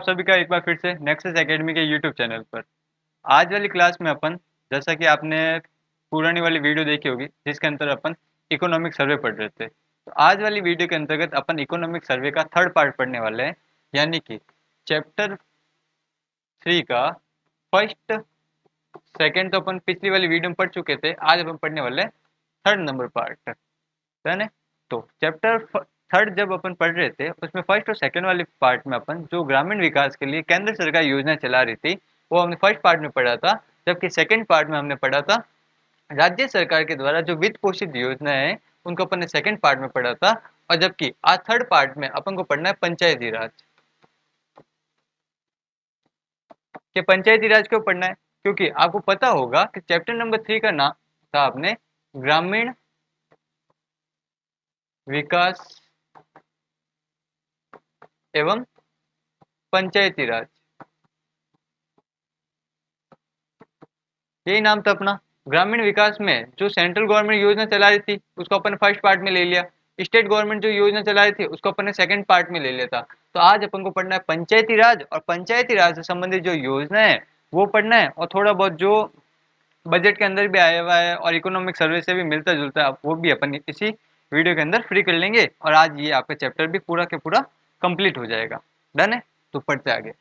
सभी का एक बार फिर से नेक्सस एकेडमी के यूट्यूब चैनल पर। आज वाली क्लास में अपन, जैसा कि आपने पुरानी वाली वीडियो देखी होगी जिसके अंदर अपन इकोनॉमिक सर्वे पढ़ रहे थे, तो आज वाली वीडियो के अंतर्गत अपन इकोनॉमिक सर्वे का थर्ड पार्ट पढ़ने वाले हैं, यानी कि चैप्टर 3 का फर्स्ट सेकंड तो अपन पिछली वाली वीडियो में पढ़ चुके थे। आज अपन पढ़ने वाले हैं थर्ड नंबर पार्ट, डन है। तो चैप्टर थर्ड जब अपन पढ़ रहे थे उसमें फर्स्ट और सेकंड वाले पार्ट में अपन जो ग्रामीण विकास के लिए केंद्र सरकार योजना चला रही थी वो हमने फर्स्ट पार्ट में पढ़ा था, जबकि सेकंड पार्ट में हमने पढ़ा था राज्य सरकार के द्वारा जो वित्त पोषित योजनाएं हैं उनको अपन ने सेकंड पार्ट में पढ़ा था। और जबकि आज थर्ड पार्ट में अपन को पढ़ना है पंचायती राज। कि पंचायती राज क्यों पढ़ना है? क्योंकि आपको पता होगा कि चैप्टर नंबर 3 का नाम था आपने ग्रामीण विकास एवं पंचायती राज, यही नाम था अपना। ग्रामीण विकास में जो सेंट्रल गवर्नमेंट योजना चला रही थी उसको अपन फर्स्ट पार्ट में ले लिया, स्टेट गवर्नमेंट जो योजना चला रही थी उसको अपन ने सेकंड पार्ट में ले लिया था। तो आज अपन को पढ़ना है पंचायती राज, और पंचायती राज से संबंधित जो योजना है वो पढ़ना है, और थोड़ा बहुत जो बजट के अंदर भी आया हुआ है और इकोनॉमिक सर्वे से भी मिलता जुलता है वो भी अपन इसी वीडियो के अंदर फ्री कर लेंगे, और आज ये आपका चैप्टर भी पूरा के पूरा कंप्लीट हो जाएगा। डन है, तो पढ़ते आगे।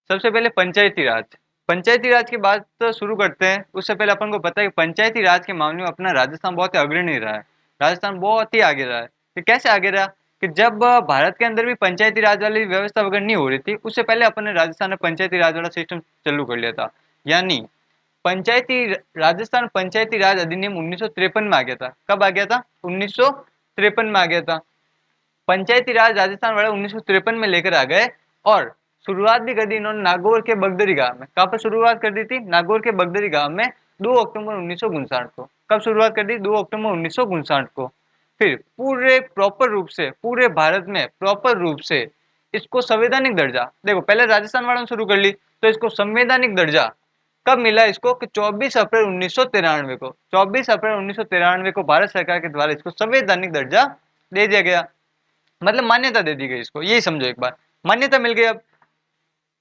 सबसे पहले पंचायती राज। पंचायती राज की बात तो शुरू करते हैं, उससे पहले अपन को पता है कि पंचायती राज के मामले में अपना राजस्थान बहुत ही अग्रणी रहा है। राजस्थान बहुत ही आगे रहा है। कि कैसे आगे रहा? कि जब भारत के अंदर भी पंचायती राज वाली व्यवस्था अगर नहीं हो रही थी उससे पहले अपन ने राजस्थान में पंचायती राज वाला सिस्टम चालू कर लिया था। यानी पंचायती राजस्थान पंचायती राज अधिनियम 1953 में आ गया था। कब आ गया था? 1953 में आ गया था। पंचायती राज राजस्थान वाले 1953 में लेकर आ गए, और शुरुआत भी कर दी इन्होंने नागौर के बगदरी गांव में। कहाँ पर शुरुआत कर दी थी? नागौर के बगदरी गांव में 2 अक्टूबर 1959 को। कब शुरुआत कर दी? 2 अक्टूबर 1959 को। फिर पूरे प्रॉपर रूप से पूरे भारत में प्रॉपर रूप से इसको संवैधानिक दर्जा, देखो पहले राजस्थान वालों ने शुरू कर ली, तो इसको संवैधानिक दर्जा कब मिला इसको? कि 24 अप्रैल 1993 को। 24 अप्रैल 1993 को भारत सरकार के द्वारा इसको संवैधानिक दर्जा दे दिया गया, मतलब मान्यता दे दी गई इसको। यही समझो, एक बार मान्यता मिल गई अब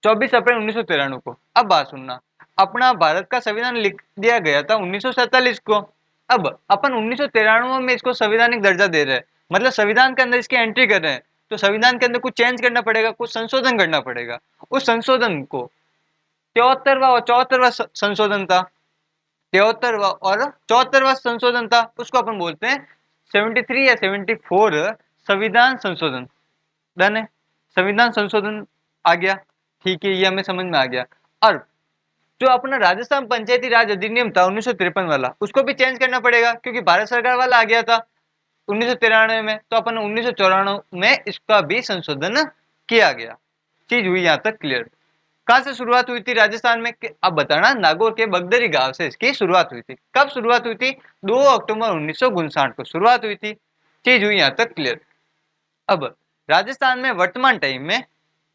24 अप्रैल 1993 को। अब बात सुनना, अपना भारत का संविधान लिख दिया गया था 1947 को। अब अपन 1993 में इसको संवैधानिक दर्जा दे रहे हैं, मतलब संविधान के अंदर इसकी एंट्री कर रहे हैं, तो संविधान के अंदर कुछ चेंज करना पड़ेगा, कुछ संशोधन करना पड़ेगा। उस संशोधन को 73वां और 74वां संशोधन था, 73वां और 74वां संशोधन था, उसको अपन बोलते हैं 73 या 74 संविधान संशोधन। डन है, संविधान संशोधन आ गया, ठीक है, ये हमें समझ में आ गया। और जो अपना राजस्थान पंचायती राज अधिनियम था 1953 वाला, उसको भी चेंज करना पड़ेगा क्योंकि भारत सरकार वाला आ गया था 1993 में, तो अपन 1994 में इसका भी संशोधन किया गया। चीज हुई यहाँ तक क्लियर? कहां से शुरुआत हुई थी राजस्थान में? अब बताना। नागौर के बगदरी गांव से इसकी शुरुआत हुई थी। कब शुरुआत हुई थी? 2 अक्टूबर 1959 को शुरुआत हुई थी। चीज हुई यहाँ तक क्लियर? अब राजस्थान में वर्तमान टाइम में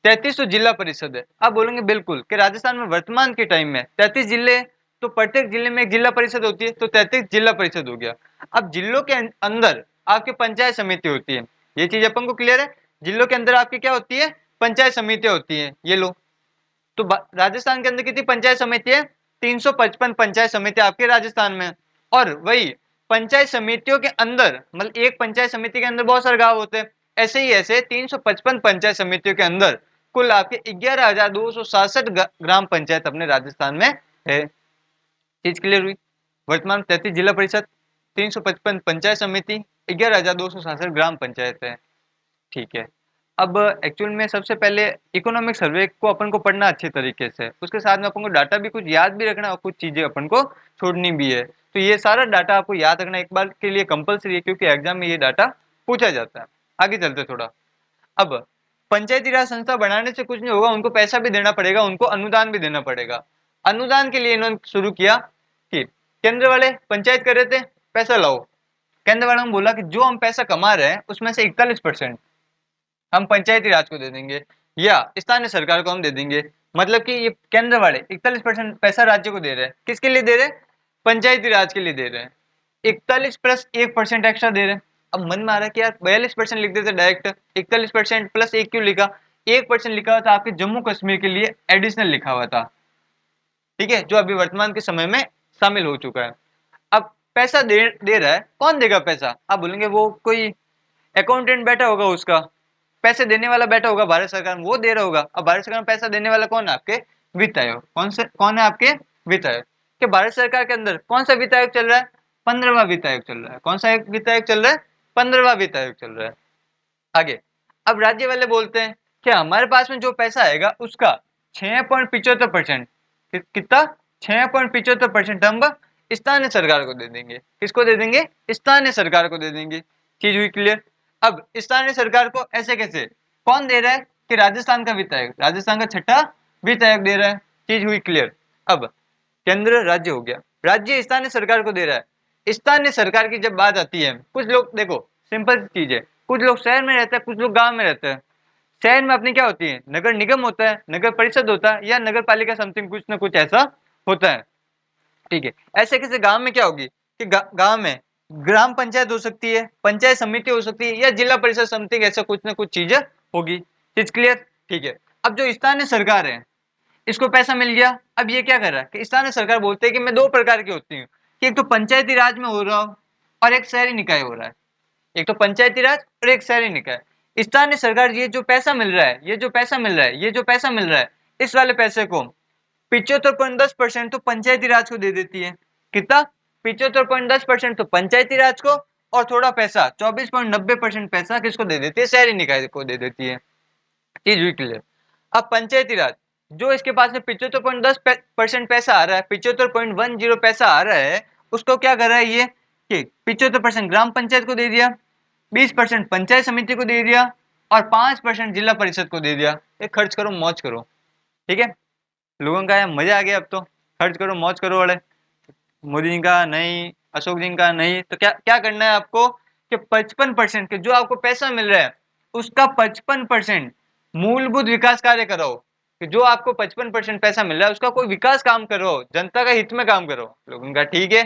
33 जिला परिषद है। आप बोलेंगे बिल्कुल कि राजस्थान में वर्तमान के टाइम में 33 जिले, तो प्रत्येक जिले में एक जिला परिषद होती है, तो 33 जिला परिषद हो गया। अब जिलों के अंदर आपके पंचायत समिति होती है, ये चीज अपन को क्लियर है। जिलों के अंदर आपकी क्या होती है? पंचायत समितियां होती है। ये लो, तो राजस्थान के अंदर कितनी पंचायत समिति है? 355 पंचायत समिति आपके राजस्थान में। और वही पंचायत समितियों के अंदर, मतलब एक पंचायत समिति के अंदर बहुत सारे गांव होते हैं, ऐसे ही ऐसे 355 पंचायत समितियों के अंदर कुल आपके 11,267 ग्राम पंचायत अपने राजस्थान में है। चीज क्लियर हुई? वर्तमान 33 जिला परिषद, 355 पंचायत समिति, 11,267 ग्राम पंचायत है। ठीक है। अब एक्चुअल में सबसे पहले इकोनॉमिक सर्वे को अपन को पढ़ना अच्छे तरीके से, उसके साथ में अपन को डाटा भी कुछ याद भी रखना और कुछ चीजें अपन को छोड़नी भी है। तो ये सारा डाटा आपको याद रखना एक बार के लिए कंपलसरी है, क्योंकि एग्जाम में ये डाटा पूछा जाता है। आगे चलते थोड़ा। अब पंचायती राज संस्था बनाने से कुछ नहीं होगा, उनको पैसा भी देना पड़ेगा, उनको अनुदान भी देना पड़ेगा। अनुदान के लिए इन्होंने शुरू किया कि केंद्र वाले पंचायत कर रहे थे पैसा लाओ, केंद्र वालों ने बोला कि जो हम पैसा कमा रहे हैं उसमें से 41% हम पंचायती राज को दे देंगे या स्थानीय सरकार को हम दे देंगे। मतलब कि ये केंद्र वाले 41% पैसा राज्य को दे रहे हैं। किसके लिए दे रहे हैं? पंचायती राज के लिए दे रहे हैं। 41 प्लस 1% एक्स्ट्रा दे रहे हैं। अब मन में आ रहा है कि यार 42% लिख देते डायरेक्ट, 41% प्लस 1 क्यों लिखा? 1% लिखा हुआ था आपके जम्मू कश्मीर के लिए, एडिशनल लिखा हुआ था, ठीक है, जो अभी वर्तमान के समय में शामिल हो चुका है। अब पैसा दे रहा है, कौन देगा पैसा? आप बोलेंगे वो कोई अकाउंटेंट बैठा होगा, उसका पैसे देने वाला बैठा होगा भारत सरकार में, वो दे रहा होगा। अब भारत सरकार में पैसा देने वाला कौन है? आपके वित्त आयोग। कौन है आपके? वित्त आयोग। कि भारत सरकार के अंदर कौन सा वित्त आयोग चल रहा है? 15वां वित्त आयोग चल रहा है। कौन सा वित्त आयोग चल रहा है? 15वां वित्त आयोग चल रहा है। आगे, अब राज्य वाले बोलते हैं कि हमारे पास में जो पैसा आएगा उसका 6.75%, कितना? 6.75% हम स्थानीय सरकार को दे देंगे। किसको दे देंगे? स्थानीय सरकार को दे देंगे। चीज हुई क्लियर? अब स्थानीय सरकार को ऐसे कैसे? कौन दे रहा है? कि राजस्थान का वित्त आयोग, राजस्थान का छठा वित्त आयोग दे रहा है। चीज हुई क्लियर? अब केंद्र राज्य हो गया, राज्य स्थानीय सरकार को दे रहा है। स्थानीय सरकार की जब बात आती है, कुछ लोग देखो, सिंपल चीज है, कुछ लोग शहर में रहते हैं, कुछ लोग गांव में रहते हैं। शहर में अपनी क्या होती है? नगर निगम होता है, नगर परिषद होता है, या नगर पालिका समथिंग कुछ ना कुछ ऐसा होता है, ठीक है। ऐसे कैसे गांव में क्या होगी कि गांव में ग्राम पंचायत हो सकती है, पंचायत समिति हो सकती है, या जिला परिषद समथिंग ऐसा कुछ ना कुछ चीज होगी। चीज क्लियर? ठीक है। अब जो स्थानीय सरकार है, इसको पैसा मिल गया। अब ये क्या कर रहा है कि स्थानीय सरकार बोलते हैं कि मैं दो प्रकार की होती हूँ, कि एक तो पंचायती राज में हो रहा हूँ और एक शहरी निकाय हो रहा है। एक तो पंचायती राज और एक शहरी निकाय। स्थानीय सरकार ये जो पैसा मिल रहा है, ये जो पैसा मिल रहा है, ये जो पैसा मिल रहा है, इस वाले पैसे को 75.10% तो पंचायती राज को दे देती है। कितना? 75.10% तो पंचायती राज को, और थोड़ा पैसा 24.90% पैसा किसको दे देती है? शहरी निकाय को दे देती है। चीज हुई क्लियर? अब पंचायती राज, जो इसके पास में 75.10% पैसा आ रहा है, 75.10 पैसा आ रहा है, उसको क्या कर रहा है ये कि 75% ग्राम पंचायत को दे दिया, 20% पंचायत समिति को दे दिया, और 5% जिला परिषद को दे दिया। ये खर्च करो मौज करो, ठीक है। लोगों का मजा आ गया, अब तो खर्च करो मौज करो वाले। मोदी जी का नहीं, अशोक जी का नहीं, तो क्या क्या करना है आपको कि 55% के जो आपको पैसा मिल रहा है उसका 55% मूलभूत विकास कार्य करो। कि जो आपको 55% पैसा मिल रहा है उसका कोई विकास काम करो, जनता का हित में काम करो। लोगों का ठीक है।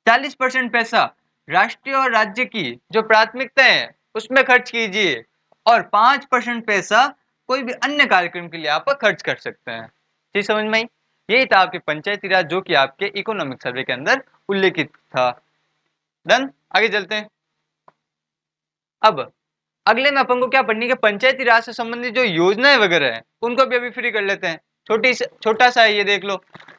40% पैसा राष्ट्रीय और राज्य की जो प्राथमिकता है उसमें खर्च कीजिए, और 5% पैसा कोई भी अन्य कार्यक्रम के लिए आप खर्च कर सकते हैं। ठीक समझ में आई? यही था आपके पंचायती राज, जो कि आपके इकोनॉमिक सर्वे के अंदर उल्लेखित था। डन, आगे चलते हैं। अब अगले में अपन को क्या पढ़नी है? पंचायती राज से संबंधित जो योजनाएं वगैरह हैं उनको भी अभी फ्री कर लेते हैं। छोटा सा है ये, देख लो।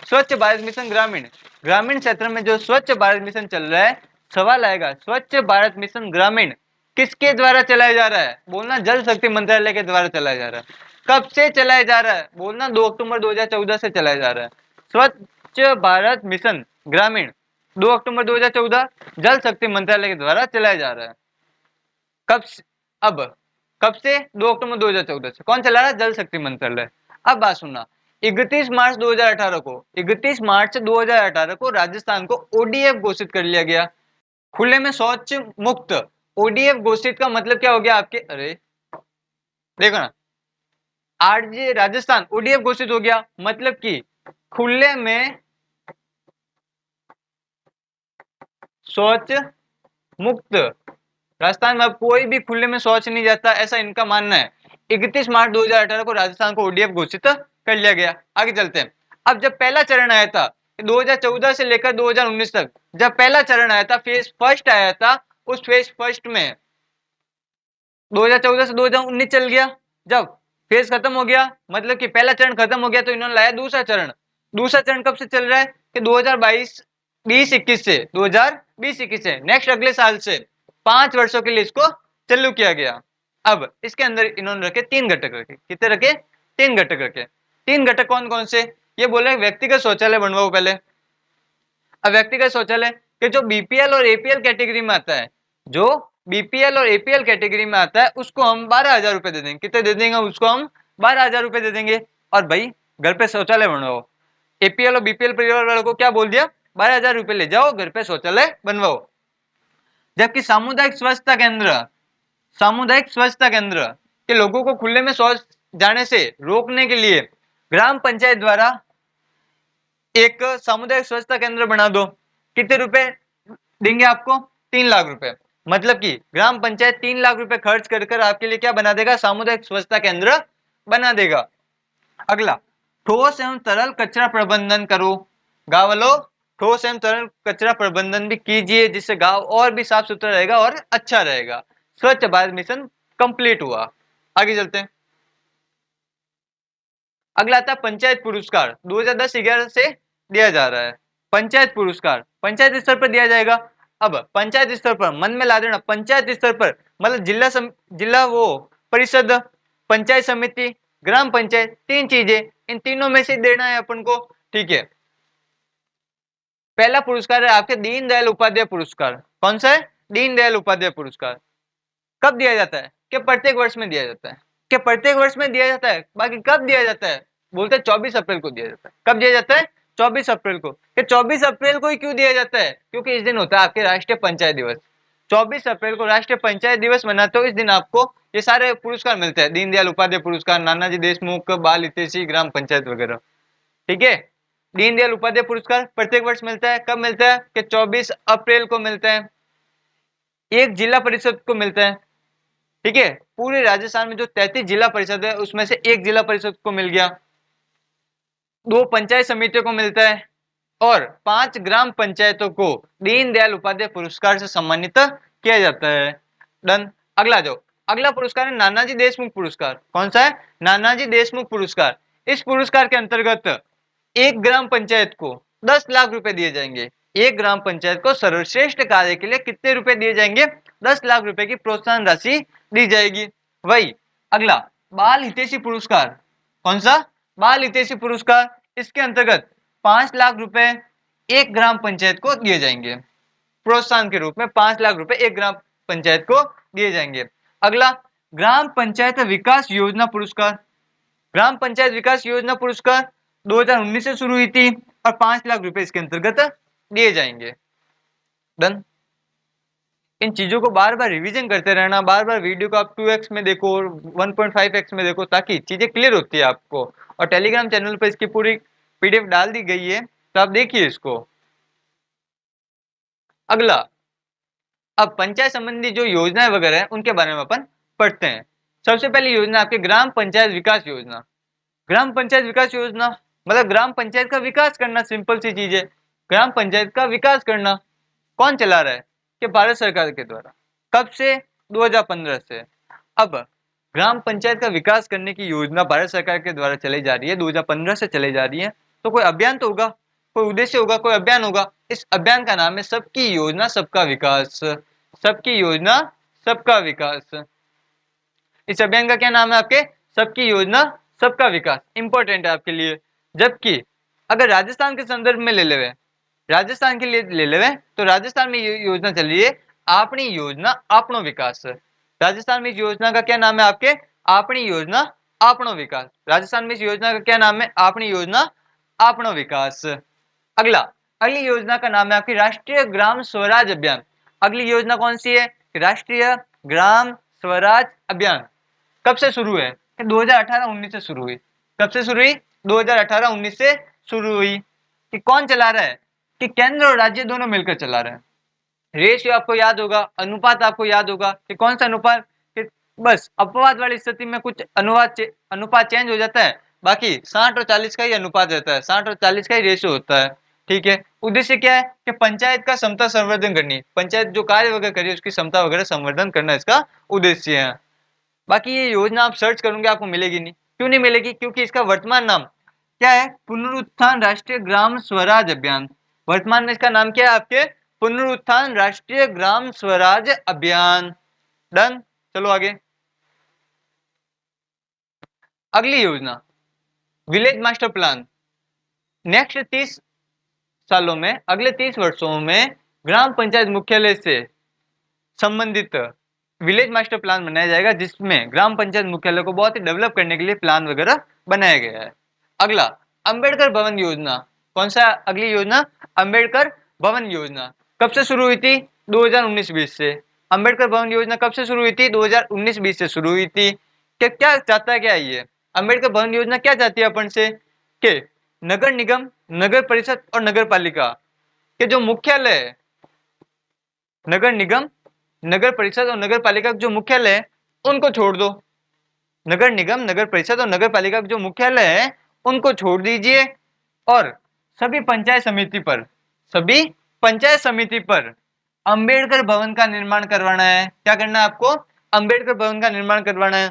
स्वच्छ भारत मिशन ग्रामीण, ग्रामीण क्षेत्र में जो स्वच्छ भारत मिशन चल रहा है, सवाल आएगा स्वच्छ भारत मिशन ग्रामीण किसके द्वारा चलाया जा रहा है? बोलना जल शक्ति मंत्रालय के द्वारा चलाया जा रहा है। कब से चलाया जा रहा है? बोलना 2 अक्टूबर 2014 से चलाया जा रहा है। स्वच्छ भारत मिशन ग्रामीण 2 अक्टूबर 2014 जल शक्ति मंत्रालय के द्वारा चलाया जा रहा है। कब से? अब कब से? 2 अक्टूबर 2014 से। कौन चला रहा है? जल शक्ति मंत्रालय। अब बात सुनना, 31 मार्च 2018 को, 31 मार्च 2018 को राजस्थान को ओडीएफ घोषित कर लिया गया, खुले में शौच मुक्त। ओडीएफ घोषित का मतलब क्या हो गया आपके? अरे देखो ना, आरजे राजस्थान ओडीएफ घोषित हो गया, मतलब कि खुले में शौच मुक्त। राजस्थान में अब कोई भी खुले में शौच नहीं जाता, ऐसा इनका मानना है। 31 मार्च 2018 को राजस्थान को ओडीएफ घोषित कर लिया गया। आगे चलते हैं। अब जब पहला चरण आया था 2014 से लेकर 2019 तक, जब पहला चरण आया था, फेज फर्स्ट आया था, उस फेज फर्स्ट में 2014 से 2019 चल गया। जब फेज खत्म हो गया, मतलब कि पहला चरण खत्म हो गया, तो इन्होंने लाया दूसरा चरण। दूसरा चरण कब से चल रहा है? कि 2022 20-21 से, 2020-21 से, नेक्स्ट अगले साल से 5 वर्षों के लिए इसको चालू किया गया। अब इसके अंदर इन्होंने रखे 3 घटक रखे। कितने रखे? 3 घटक रखे। 3 घटक कौन कौन से? ये बोले व्यक्तिगत शौचालय बनवाओ पहले। अब व्यक्तिगत शौचालय के जो बीपीएल और एपीएल कैटेगरी में आता है, जो बीपीएल और एपीएल कैटेगरी में आता है, उसको हम 12,000 रुपए दे देंगे। कितने दे देंगे? उसको हम 12,000 रुपए दे देंगे। और भाई घर पे शौचालय बनवाओ। एपीएल और बीपीएल परिवार वालों को क्या बोल दिया? 12,000 रुपए ले जाओ, घर पे शौचालय बनवाओ। जबकि सामुदायिक स्वच्छता केंद्र, सामुदायिक स्वच्छता केंद्र के लोगों को खुले में शौच जाने से रोकने के लिए ग्राम पंचायत द्वारा एक सामुदायिक स्वच्छता केंद्र बना दो। कितने रुपए देंगे आपको? 3 लाख रुपए। मतलब कि ग्राम पंचायत 3 लाख रुपए खर्च कर कर आपके लिए क्या बना देगा, सामुदायिक स्वच्छता केंद्र बना देगा। अगला, ठोस एवं तरल कचरा प्रबंधन करो। गाँव वालों, ठोस एवं तरल कचरा प्रबंधन भी कीजिए, जिससे गांव और भी साफ सुथरा रहेगा और अच्छा रहेगा। स्वच्छ भारत मिशन कंप्लीट हुआ। आगे चलते हैं। अगला आता है पंचायत पुरस्कार, 2010-11 से दिया जा रहा है। पंचायत पुरस्कार पंचायत स्तर पर दिया जाएगा। अब पंचायत स्तर पर मन में ला देना, पंचायत स्तर पर मतलब जिला वो परिषद, पंचायत समिति, ग्राम पंचायत, तीन चीजें, इन तीनों में से देना है अपन को। ठीक है, पहला पुरस्कार है आपके दीनदयाल उपाध्याय पुरस्कार। कौन सा है? दीनदयाल उपाध्याय पुरस्कार। कब दिया जाता है? कि प्रत्येक वर्ष में दिया जाता है। कि प्रत्येक वर्ष में दिया जाता है, बाकी कब दिया जाता है? बोलते हैं 24 अप्रैल को दिया जाता है। कब दिया जाता है? 24 अप्रैल को। कि 24 अप्रैल को ही क्यों दिया जाता है? क्योंकि इस दिन होता है आपके राष्ट्रीय पंचायत दिवस। 24 अप्रैल को राष्ट्रीय पंचायत दिवस मनाते हो, इस दिन आपको ये सारे पुरस्कार मिलते हैं, दीनदयाल उपाध्याय पुरस्कार, नानाजी देशमुख बाल हितैषी ग्राम पंचायत वगैरह। ठीक है, दीनदयाल उपाध्याय पुरस्कार प्रत्येक वर्ष मिलता है। कब मिलता है? कि 24 अप्रैल को मिलता है। एक जिला परिषद को मिलता है। ठीक है, पूरे राजस्थान में जो 33 जिला परिषद है उसमें से एक जिला परिषद को मिल गया, 2 पंचायत समितियों को मिलता है और 5 ग्राम पंचायतों को दीनदयाल उपाध्याय पुरस्कार से सम्मानित किया जाता है। डन। अगला जो अगला पुरस्कार है नानाजी देशमुख पुरस्कार। कौन सा है? नानाजी देशमुख पुरस्कार। इस पुरस्कार के अंतर्गत एक ग्राम पंचायत को 10 लाख रुपए दिए जाएंगे। एक ग्राम पंचायत को सर्वश्रेष्ठ कार्य के लिए कितने रुपए दिए जाएंगे? 10 लाख रुपए की प्रोत्साहन राशि दी जाएगी। वही अगला बाल हितैषी पुरस्कार। कौन सा? बाल हितैषी पुरस्कार। इसके अंतर्गत 5 लाख रुपए एक ग्राम पंचायत को दिए जाएंगे, प्रोत्साहन के रूप में 5 लाख रुपए एक ग्राम पंचायत को दिए जाएंगे। अगला ग्राम पंचायत विकास योजना पुरस्कार। ग्राम पंचायत विकास योजना पुरस्कार 2019 से शुरू हुई थी और 5 लाख रुपए इसके अंतर्गत दिए जाएंगे। डन। इन चीजों को बार बार रिवीजन करते रहना, बार बार वीडियो को आप 2x में देखो और 1.5x में देखो, ताकि चीजें क्लियर होती है आपको। और टेलीग्राम चैनल पर इसकी पूरी पीडीएफ डाल दी गई है, तो आप देखिए इसको। अगला, अब पंचायत संबंधी जो योजनाएं वगैरह हैं उनके बारे में अपन पढ़ते हैं। सबसे पहली योजना आपकी ग्राम पंचायत विकास योजना। ग्राम पंचायत विकास योजना मतलब ग्राम पंचायत का विकास करना, सिंपल सी चीज है। ग्राम पंचायत का विकास करना। कौन चला रहा है? कि भारत सरकार के द्वारा। कब से? 2015 से। अब ग्राम पंचायत का विकास करने की योजना भारत सरकार के द्वारा चलाई जा रही है, 2015 से चलाई जा रही है। तो कोई अभियान तो होगा, कोई उद्देश्य होगा, कोई अभियान होगा। इस अभियान का नाम है सबकी योजना सबका विकास। सबकी योजना सबका विकास। इस अभियान का क्या नाम है आपके? सबकी योजना सबका विकास। इंपॉर्टेंट है आपके लिए। जबकि अगर राजस्थान के संदर्भ में ले लेवे, राजस्थान के लिए ले लेवे, तो राजस्थान में ये योजना चल रही है अपनी योजना अपनो विकास। राजस्थान में इस योजना का क्या नाम है आपके? अपनी योजना अपनो विकास। राजस्थान में इस योजना का क्या नाम है? अपनी योजना अपनो विकास। अगला, अगली योजना का नाम है आपकी राष्ट्रीय ग्राम स्वराज अभियान। अगली योजना कौन सी है? राष्ट्रीय ग्राम स्वराज अभियान। कब से शुरू है? 2018-19 से शुरू हुई। कब से शुरू हुई? 2018-19 से शुरू हुई। कि कौन चला रहा है? कि केंद्र और राज्य दोनों मिलकर चला रहे हैं। रेशियो आपको याद होगा, अनुपात आपको याद होगा कि कौन सा अनुपात, कि बस अपवाद वाली स्थिति में कुछ अनुपात चेंज हो जाता है, बाकी 60 और 40 का ही अनुपात रहता है, 60 और 40 का ही रेशियो होता है। ठीक है, उद्देश्य क्या है? कि पंचायत का क्षमता संवर्धन करनी, पंचायत जो कार्य वगैरह करी उसकी क्षमता वगैरह संवर्धन करना इसका उद्देश्य है। बाकी ये योजना आप सर्च करोगे आपको मिलेगी नहीं। क्यों नहीं मिलेगी? क्योंकि इसका वर्तमान नाम क्या है? पुनरुत्थान राष्ट्रीय ग्राम स्वराज अभियान। वर्तमान में इसका नाम क्या है आपके? पुनरुत्थान राष्ट्रीय ग्राम स्वराज अभियान। डन। चलो आगे। अगली योजना विलेज मास्टर प्लान। नेक्स्ट 30 सालों में, अगले 30 वर्षों में ग्राम पंचायत मुख्यालय से संबंधित विलेज मास्टर प्लान बनाया जाएगा, जिसमें ग्राम पंचायत मुख्यालय को बहुत ही डेवलप करने के लिए प्लान वगैरह बनाया गया है। अगला अंबेडकर भवन योजना। कौन सा? अगली योजना अंबेडकर भवन योजना। कब से शुरू हुई थी? 2019-20 से। अंबेडकर भवन योजना कब से शुरू हुई थी? 2019-20 से शुरू हुई थी। क्या चाहता है? क्या ये अंबेडकर भवन योजना क्या चाहती है अपन से? कि नगर निगम, नगर परिषद और नगर पालिका के जो मुख्यालय है, नगर निगम, नगर परिषद और नगर पालिका जो मुख्यालय है उनको छोड़ दो। नगर निगम, नगर परिषद और नगर पालिका जो मुख्यालय है उनको छोड़ दीजिए और सभी पंचायत समिति पर अंबेडकर भवन का निर्माण करवाना है। क्या करना है आपको? अंबेडकर भवन का निर्माण करवाना है।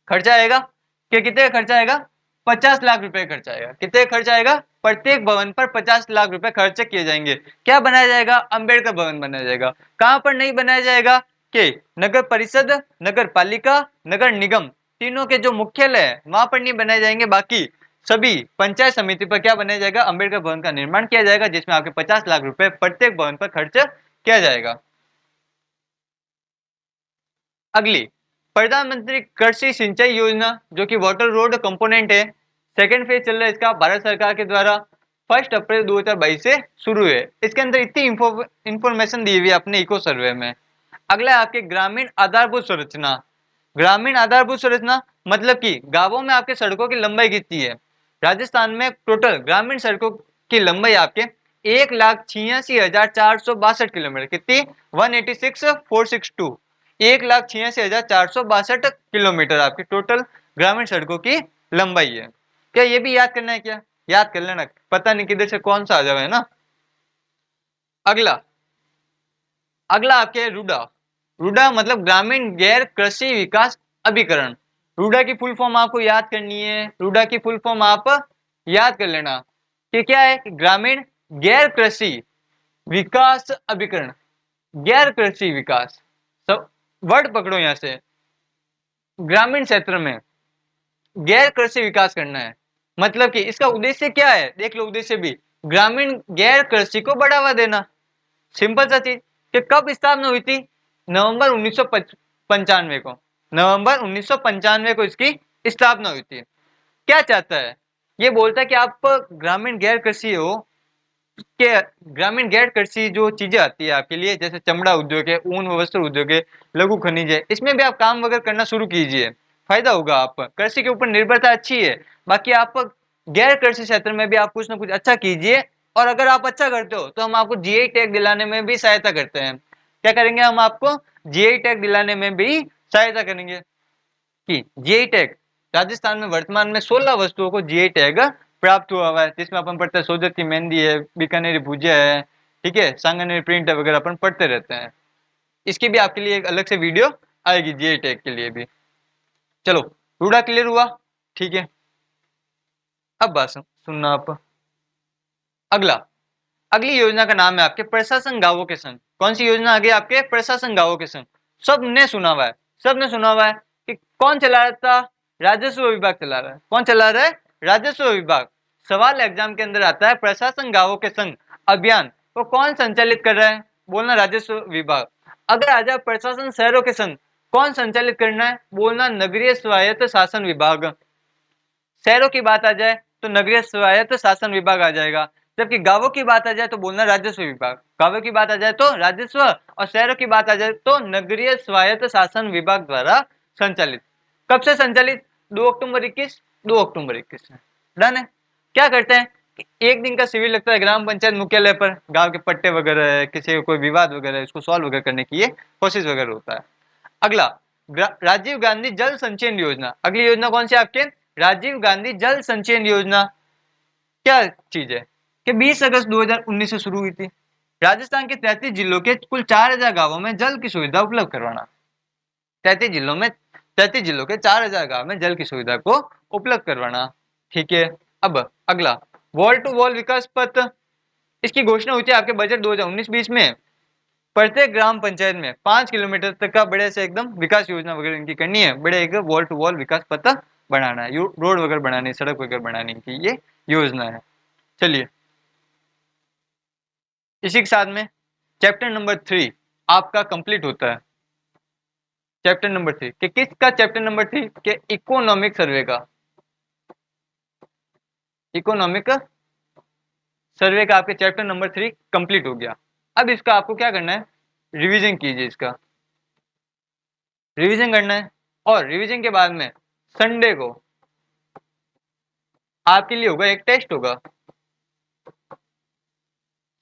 खर्चा आएगा कि कितने खर्चा आएगा? 50 लाख रुपए खर्चा आएगा। कितने खर्च आएगा? प्रत्येक भवन पर 50 लाख रुपए खर्च किए जाएंगे। क्या बनाया जाएगा? अंबेडकर भवन बनाया जाएगा। कहां पर नहीं बनाया जाएगा? कि नगर परिषद, नगर पालिका, नगर निगम तीनों के जो मुख्यालय है वहां पर नहीं बनाए जाएंगे। बाकी सभी पंचायत समिति पर क्या बनाया जाएगा? अंबेडकर भवन का निर्माण किया जाएगा, जिसमें आपके 50 लाख रुपए प्रत्येक भवन पर खर्च किया जाएगा। अगली, प्रधानमंत्री कृषि सिंचाई योजना जो कि वाटर रोड कंपोनेंट है, सेकंड फेज चल रहा है इसका भारत सरकार के द्वारा। 1 अप्रैल 2022 से शुरू है। इसके अंदर इतनी इंफॉर्मेशन दी हुई है अपने इको सर्वे में। अगला है आपके ग्रामीण आधारभूत संरचना। ग्रामीण आधारभूत संरचना मतलब कि गांवों में आपके सड़कों की लंबाई कितनी है? राजस्थान में टोटल ग्रामीण सड़कों की लंबाई आपके 1,86,462 किलोमीटर। कितनी? 186,462। 1,86,462 किलोमीटर आपकी टोटल ग्रामीण सड़कों की लंबाई है। क्या ये भी याद करना है? क्या याद कर लेना, पता नहीं किधर से कौन सा आ जाए ना। अगला अगला आपके रूडा। रूडा मतलब ग्रामीण गैर कृषि विकास अभिकरण। रूडा की फुल फॉर्म आपको याद करनी है। रूडा की फुल फॉर्म आप याद कर लेना कि क्या है? ग्रामीण गैर कृषि विकास अभिकरण। गैर कृषि विकास, सब वर्ड पकड़ो यहां से। ग्रामीण क्षेत्र में गैर कृषि विकास करना है। मतलब कि इसका उद्देश्य क्या है? देख लो उद्देश्य भी, ग्रामीण गैर कृषि को बढ़ावा देना। सिंपल सा चीज कि कब स्थापना हुई थी? नवंबर 1995 को। नवंबर 1995 को इसकी स्थापना हुई थी। क्या चाहता है? ये बोलता है कि आप ग्रामीण गैर कृषि हो के ग्रामीण गैर कृषि जो चीजें आती है आपके लिए, जैसे चमड़ा उद्योग है, ऊन व वस्त्र उद्योग है, लघु खनिज है, इसमें भी आप काम वगैरह करना शुरू कीजिए, फायदा होगा। आप कृषि के ऊपर निर्भरता अच्छी है, बाकी आप गैर कृषि क्षेत्र में भी आप कुछ ना कुछ अच्छा कीजिए। और अगर आप अच्छा करते हो तो हम आपको जीआई टैग दिलाने में भी सहायता करते हैं। क्या करेंगे? हम आपको जीआई टैग दिलाने में भी सहायता करेंगे। कि जीआई टैग, राजस्थान में वर्तमान में 16 वस्तुओं को जीआई टैग प्राप्त हुआ है, जिसमें अपन पढ़ते हैं सोजत की मेहंदी है, बीकानेरी भुजिया है, ठीक है, सांगनेरी प्रिंट है वगैरह अपन पढ़ते रहते हैं। इसकी भी आपके लिए एक अलग से वीडियो आएगी जीआई टैग के लिए भी। चलो, रूडा क्लियर हुआ? ठीक है, अब बात सुनना आप। अगला, अगली योजना का नाम है आपके प्रशासन गांवों के संग। कौन सी योजना आ गई आपके? प्रशासन गांवों के संग। सबने सुना हुआ है, सबने सुना हुआ है कि कौन चला रहा था? राजस्व विभाग चला रहा है। कौन चला रहा है? राजस्व विभाग। सवाल एग्जाम के अंदर आता है प्रशासन गांवों के संग अभियान को कौन संचालित कर रहा है? बोलना राजस्व विभाग। अगर आ जाए प्रशासन शहरों के संग, कौन संचालित करना है? बोलना नगरीय स्वायत्त शासन विभाग। शहरों की बात आ जाए तो नगरीय स्वायत्त शासन विभाग आ जाएगा, जबकि गांवों की बात आ जाए तो बोलना राजस्व विभाग। गांवों की बात आ जाए तो राजस्व, और शहरों की बात आ जाए तो नगरीय स्वायत्त शासन विभाग द्वारा संचालित। कब से संचालित? 2 अक्टूबर 21, 2 अक्टूबर 21 से। डन है। क्या करते हैं कि एक दिन का शिविर लगता है ग्राम पंचायत मुख्यालय पर, गांव के पट्टे वगैरह है, किसी को कोई विवाद वगैरह है, इसको सॉल्व वगैरह करने की ये कोशिश वगैरह होता है। अगला, राजीव गांधी जल संचयन योजना। अगली योजना कौन सी आपके? राजीव गांधी जल संचयन योजना। क्या चीज है कि 20 अगस्त 2019 से शुरू हुई थी। राजस्थान के 33 जिलों के कुल 4,000 गांवों में जल की सुविधा उपलब्ध करवाना। 33 जिलों के 4,000 गांव में जल की सुविधा को उपलब्ध करवाना। ठीक है, अब अगला, वॉल टू वॉल विकास पथ। इसकी घोषणा हुई थी आपके बजट 2019-20 में। प्रत्येक ग्राम पंचायत में 5 किलोमीटर तक का बड़े से एकदम विकास योजना वगैरह इनकी करनी है। बड़े एक वॉल टू वॉल विकास पथ बनाना है, रोड वगैरह बनानी, सड़क वगैरह बनाने की ये योजना है। चलिए, इसी के साथ में चैप्टर नंबर 3 आपका कंप्लीट होता है। चैप्टर नंबर 3 कि किसका? चैप्टर नंबर 3 के इकोनॉमिक सर्वे का। इकोनॉमिक सर्वे का आपके चैप्टर नंबर 3 कंप्लीट हो गया। अब इसका आपको क्या करना है? रिवीजन कीजिए, इसका रिवीजन करना है। और रिवीजन के बाद में संडे को आपके लिए होगा एक टेस्ट होगा।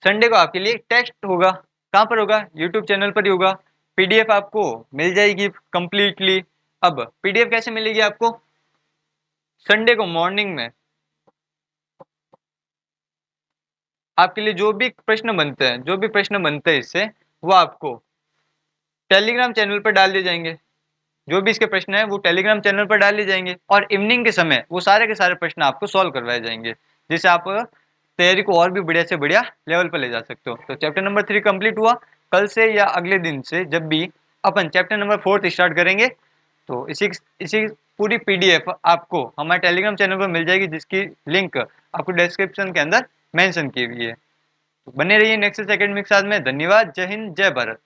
संडे को आपके लिए टेस्ट होगा। कहां पर होगा? यूट्यूब चैनल पर ही होगा। पीडीएफ आपको मिल जाएगी कंप्लीटली। अब पीडीएफ कैसे मिलेगी आपको? संडे को मॉर्निंग में आपके लिए जो भी प्रश्न बनते हैं, जो भी प्रश्न बनते हैं इससे, वो आपको टेलीग्राम चैनल पर डाल दिए जाएंगे। जो भी इसके प्रश्न है वो टेलीग्राम चैनल पर डाल दिए जाएंगे और इवनिंग के समय वो सारे के सारे प्रश्न आपको सॉल्व करवाए जाएंगे, जिससे आप तैयारी को और भी बढ़िया से बढ़िया लेवल पर ले जा सकते हो। तो चैप्टर नंबर 3 कंप्लीट हुआ। कल से या अगले दिन से जब भी अपन चैप्टर नंबर 4 स्टार्ट करेंगे, तो इसी इसी पूरी पीडीएफ आपको हमारे टेलीग्राम चैनल पर मिल जाएगी, जिसकी लिंक आपको डिस्क्रिप्शन के अंदर मेंशन की हुई है। तो बने रहिए नेक्स्ट एकेडमी के साथ में। धन्यवाद। जय हिंद, जय भारत।